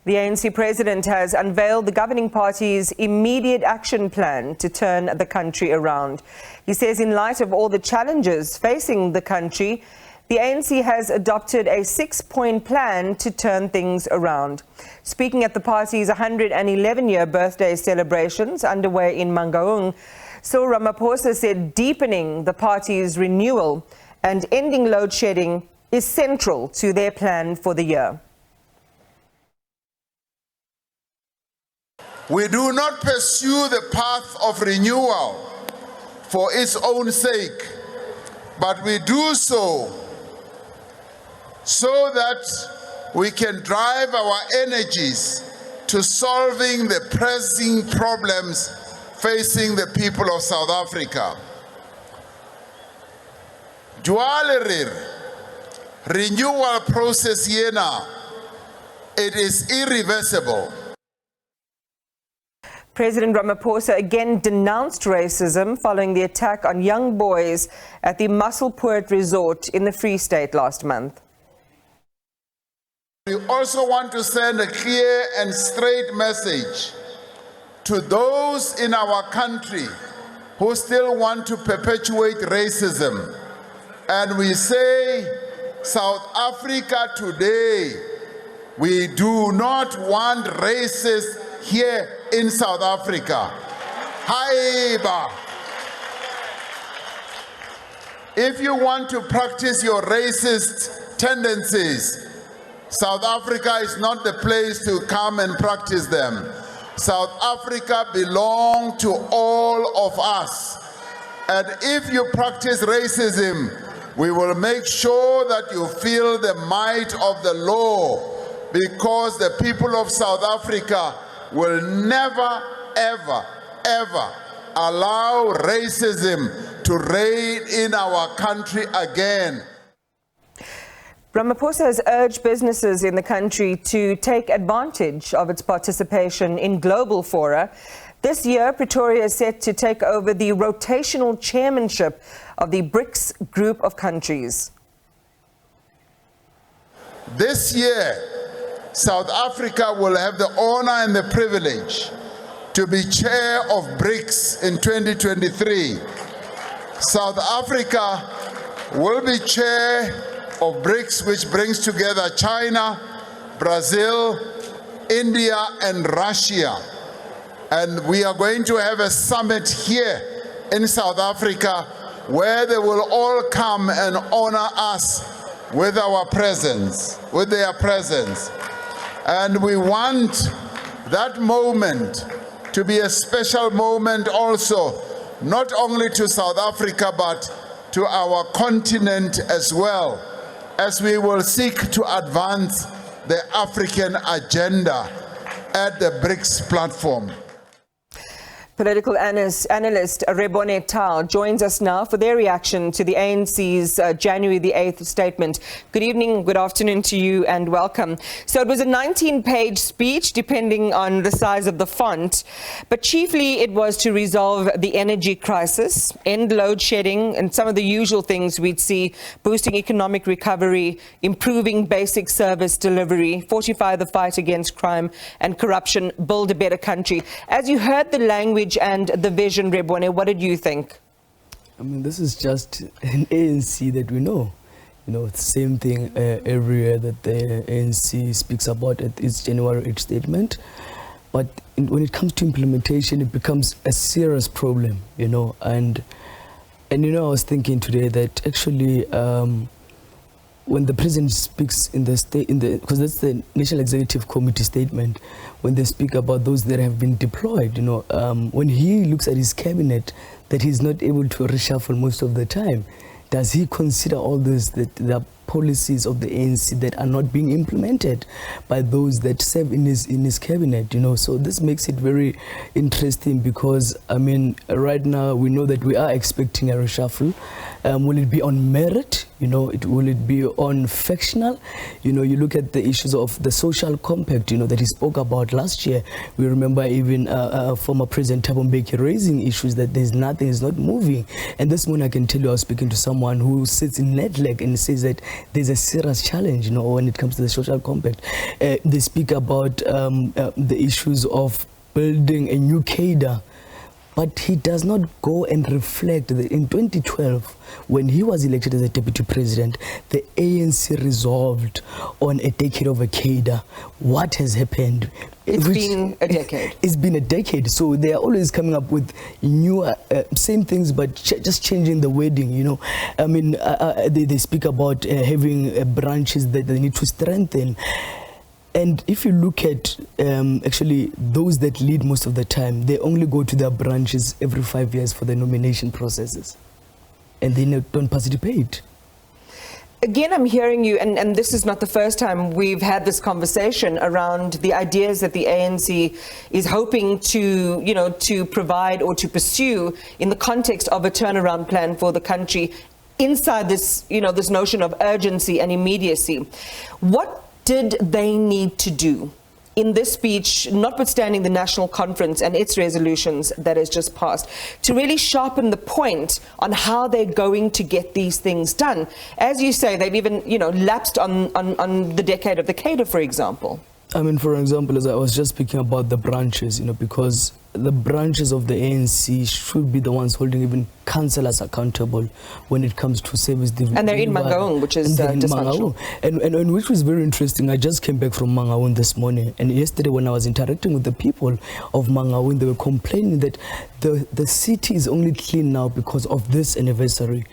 The ANC president has unveiled the governing party's immediate action plan to turn the country around. He says in light of all the challenges facing the country, the ANC has adopted a 6-point plan to turn things around. Speaking at the party's 111-year birthday celebrations underway in Mangaung, Cyril Ramaphosa said deepening the party's renewal and ending load shedding is central to their plan for the year. We do not pursue the path of renewal for its own sake, but we do so that we can drive our energies to solving the pressing problems facing the people of South Africa. Dualerir, renewal process yena, it is irreversible. President Ramaphosa again denounced racism following the attack on young boys at the Masselpoort resort in the Free State last month. We also want to send a clear and straight message to those in our country who still want to perpetuate racism. And we say, South Africa today, we do not want racists here in South Africa. Haiba. If you want to practice your racist tendencies, South Africa is not the place to come and practice them. South Africa belongs to all of us. And if you practice racism, we will make sure that you feel the might of the law, because the people of South Africa will never, ever, ever allow racism to reign in our country again. Ramaphosa has urged businesses in the country to take advantage of its participation in global fora. This year, Pretoria is set to take over the rotational chairmanship of the BRICS group of countries. This year, South Africa will have the honor and the privilege to be chair of BRICS in 2023. South Africa will be chair of BRICS, which brings together China, Brazil, India, and Russia. And we are going to have a summit here in South Africa where they will all come and honor us with our presence, with their presence. And we want that moment to be a special moment also, not only to South Africa, but to our continent as well, as we will seek to advance the African agenda at the BRICS platform. Political analyst Rebone Tau joins us now for their reaction to the ANC's January the 8th statement. Good evening, good afternoon to you and welcome. So it was a 19-page speech, depending on the size of the font, but chiefly it was to resolve the energy crisis, end load shedding and some of the usual things we'd see, boosting economic recovery, improving basic service delivery, fortify the fight against crime and corruption, build a better country. As you heard the language and the vision, Rebone, what did you think? I mean, this is just an ANC that we know. You know, the same thing every year that the ANC speaks about at its January 8th statement. But when it comes to implementation, it becomes a serious problem, you know. And you know, I was thinking today that actually when the president speaks in the state, because that's the National Executive Committee statement, when they speak about those that have been deployed, you know, when he looks at his cabinet that he's not able to reshuffle most of the time, does he consider all those that the policies of the ANC that are not being implemented by those that serve in his cabinet, you know? So this makes it very interesting because, I mean, right now we know that we are expecting a reshuffle. Will it be on merit? Will it be on factional? You look at the issues of the social compact, that he spoke about last year. We remember even former President Thabo Mbeki raising issues that there's nothing, is not moving. And this morning I can tell you I was speaking to someone who sits in NetLeg and says that there's a serious challenge, when it comes to the social compact. They speak about the issues of building a new cadre. But he does not go and reflect that in 2012, when he was elected as a deputy president, the ANC resolved on a decade of a cadre. What has happened? It's been a decade. It's been a decade. So they are always coming up with new, same things, but just changing the wording, I mean, they speak about having branches that they need to strengthen. And if you look at actually those that lead most of the time, they only go to their branches every 5 years for the nomination processes. And they don't participate. Again, I'm hearing you, and this is not the first time we've had this conversation around the ideas that the ANC is hoping to, to provide or to pursue in the context of a turnaround plan for the country inside this, this notion of urgency and immediacy. What did they need to do in this speech, notwithstanding the national conference and its resolutions that has just passed, to really sharpen the point on how they're going to get these things done? As you say, they've even, lapsed on the decade of the cadre, for example. I mean, for example, as I was just speaking about the branches, because the branches of the ANC should be the ones holding even councillors accountable when it comes to service delivery. And they're in Mangaung, which is dysfunctional. And which was very interesting. I just came back from Mangaung this morning, and yesterday when I was interacting with the people of Mangaung, they were complaining that the city is only clean now because of this anniversary.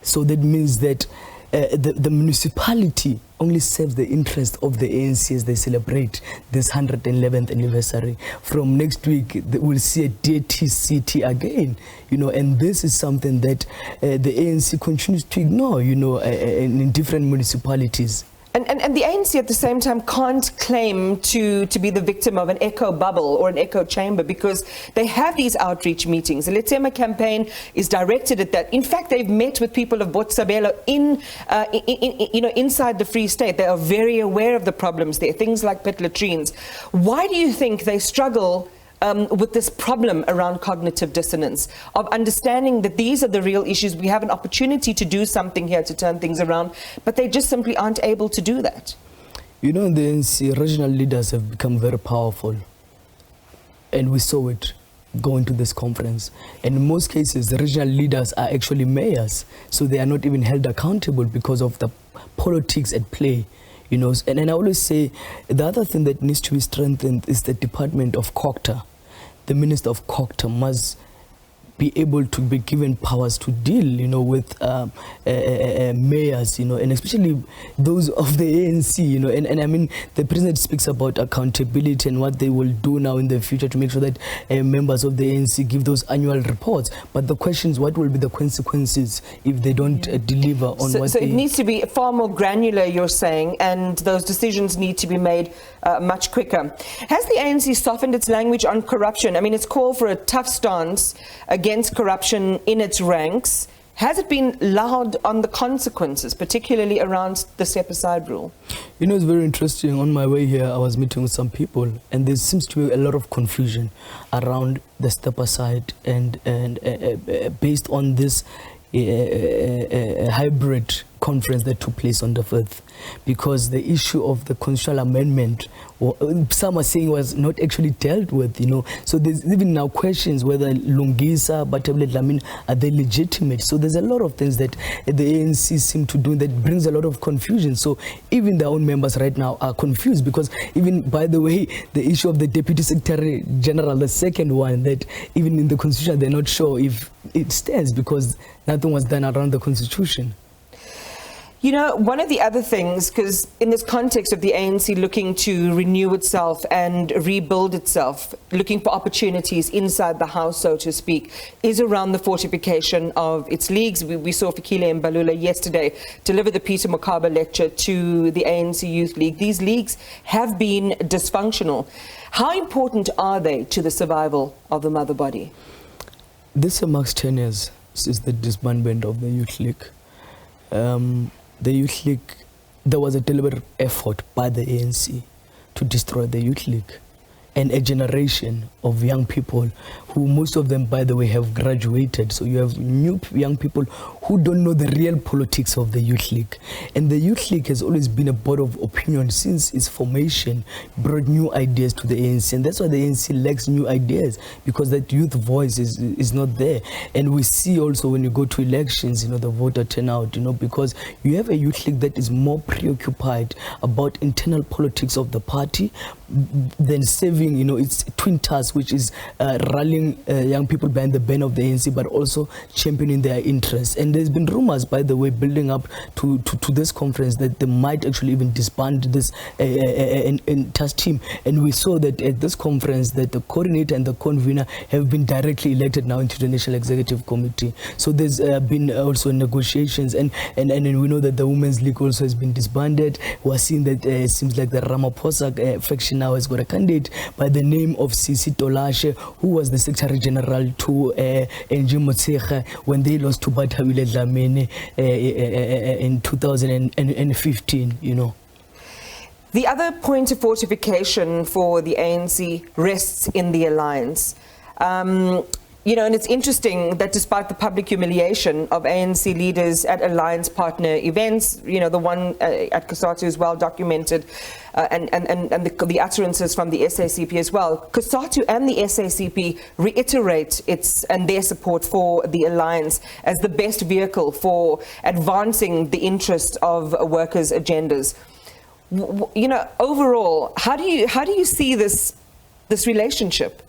So that means that the municipality only serves the interest of the ANC as they celebrate this 111th anniversary. From next week, we'll see a dirty city again, and this is something that the ANC continues to ignore, in different municipalities. And the ANC at the same time can't claim to be the victim of an echo bubble or an echo chamber, because they have these outreach meetings. The Letsema campaign is directed at that. In fact, they've met with people of Botshabelo inside the Free State. They are very aware of the problems there, things like pit latrines. Why do you think they struggle with this problem around cognitive dissonance, of understanding that these are the real issues? We have an opportunity to do something here to turn things around, but they just simply aren't able to do that. In the ANC, regional leaders have become very powerful, and we saw it going to this conference. And in most cases, the regional leaders are actually mayors, so they are not even held accountable because of the politics at play. And I always say the other thing that needs to be strengthened is the Department of Cocta. The Minister of Cocta must be able to be given powers to deal, with mayors, and especially those of the ANC, and I mean, the president speaks about accountability and what they will do now in the future to make sure that members of the ANC give those annual reports. But the question is, what will be the consequences if they don't deliver on what So they... it needs to be far more granular, you're saying, and those decisions need to be made much quicker. Has the ANC softened its language on corruption? I mean, it's called for a tough stance against corruption in its ranks. Has it been loud on the consequences, particularly around the step-aside rule? It's very interesting. On my way here, I was meeting with some people, and there seems to be a lot of confusion around the step-aside and based on this hybrid conference that took place on the 5th, because the issue of the constitutional amendment, some are saying, was not actually dealt with, So there's even now questions whether Lungisa, Batablet Lamin, are they legitimate? So there's a lot of things that the ANC seem to do that brings a lot of confusion. So even their own members right now are confused, because even, by the way, the issue of the Deputy Secretary General, the second one, that even in the Constitution, they're not sure if it stands because nothing was done around the Constitution. One of the other things, because in this context of the ANC looking to renew itself and rebuild itself, looking for opportunities inside the house, so to speak, is around the fortification of its leagues. We saw Fikile Mbalula yesterday deliver the Peter Mokaba lecture to the ANC Youth League. These leagues have been dysfunctional. How important are they to the survival of the mother body? This marks 10 years since the disbandment of the Youth League. The Youth League, there was a deliberate effort by the ANC to destroy the Youth League and a generation of young people who, most of them, by the way, have graduated. So you have new young people who don't know the real politics of the Youth League. And the Youth League has always been a board of opinion since its formation, brought new ideas to the ANC. And that's why the ANC lacks new ideas, because that youth voice is not there. And we see also when you go to elections, you know, the voter turnout, you know, because you have a Youth League that is more preoccupied about internal politics of the party than saving, you know, its twin task, which is rallying young people behind the banner of the ANC, but also championing their interests. And there's been rumors, by the way, building up to this conference that they might actually even disband this task team. And we saw that at this conference that the coordinator and the convener have been directly elected now into the National Executive Committee. So there's been also negotiations, and we know that the Women's League also has been disbanded. We're seeing that it seems like the Ramaphosa faction now has got a candidate by the name of Sisi Tolashe, who was the Secretary General to NG Motshekga when they lost to Bathabile Dlamini in 2015, you know. The other point of fortification for the ANC rests in the alliance. You know, and it's interesting that despite the public humiliation of ANC leaders at alliance partner events, you know, the one at COSATU is well documented, and the utterances from the SACP as well. COSATU and the SACP reiterate their support for the alliance as the best vehicle for advancing the interest of workers' agendas. You know, overall, how do you see this relationship?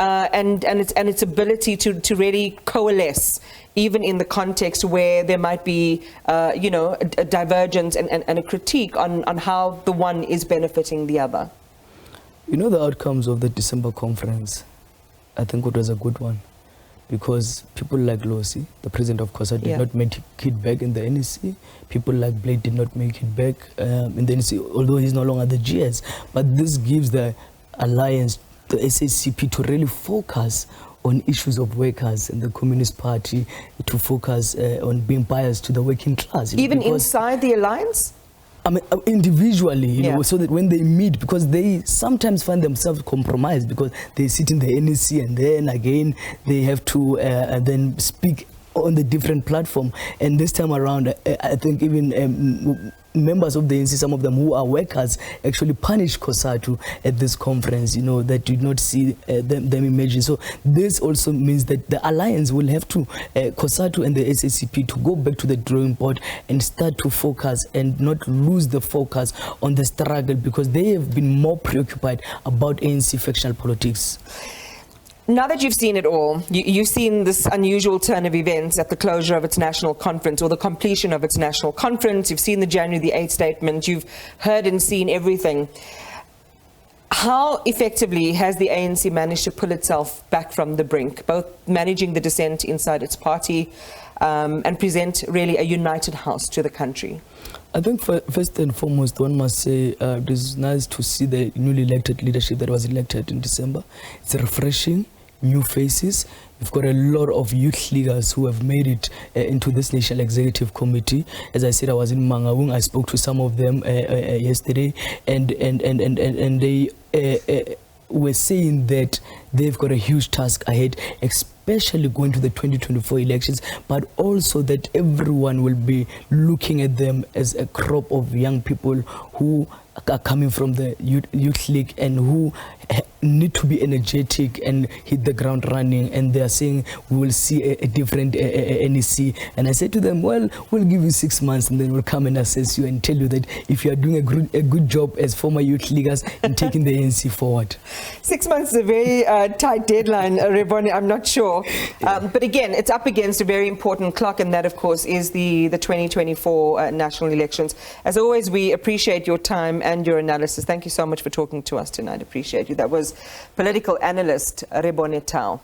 And its ability to really coalesce, even in the context where there might be, you know, a divergence and a critique on how the one is benefiting the other. You know, the outcomes of the December conference, I think it was a good one, because people like Losi, the president of COSA, did not make it back in the NEC. People like Blade did not make it back in the NEC, although he's no longer the GS. But this gives the alliance, the SACP, to really focus on issues of workers and the Communist Party, to focus on being biased to the working class. Even inside the alliance? I mean, individually, you know, so that when they meet, because they sometimes find themselves compromised because they sit in the NEC and then again they have to then speak on the different platform. And this time around, I think even members of the ANC, some of them who are workers, actually punished COSATU at this conference, you know, that did not see them imagine. So this also means that the alliance will have to, COSATU and the SACP, to go back to the drawing board and start to focus and not lose the focus on the struggle, because they have been more preoccupied about ANC factional politics. Now that you've seen it all, you've seen this unusual turn of events at the closure of its national conference, or the completion of its national conference. You've seen the January the 8th statement. You've heard and seen everything. How effectively has the ANC managed to pull itself back from the brink, both managing the dissent inside its party and present really a united house to the country? I think first and foremost, one must say it is nice to see the newly elected leadership that was elected in December. It's refreshing. New faces. We've got a lot of youth leaders who have made it into this National Executive Committee. As I said, I was in Mangaung. I spoke to some of them yesterday, and they were saying that they've got a huge task ahead, especially going to the 2024 elections, but also that everyone will be looking at them as a crop of young people who are coming from the youth league and who need to be energetic and hit the ground running. And they are saying we will see a different NEC. And I said to them, well, we'll give you 6 months and then we'll come and assess you and tell you that if you are doing a good job as former youth leaguers in taking the ANC forward. 6 months is a very tight deadline, Rebone, I'm not sure. But again, it's up against a very important clock, and that, of course, is the 2024 national elections. As always, we appreciate your time and your analysis. Thank you so much for talking to us tonight. Appreciate you. That was political analyst Rebone Tau.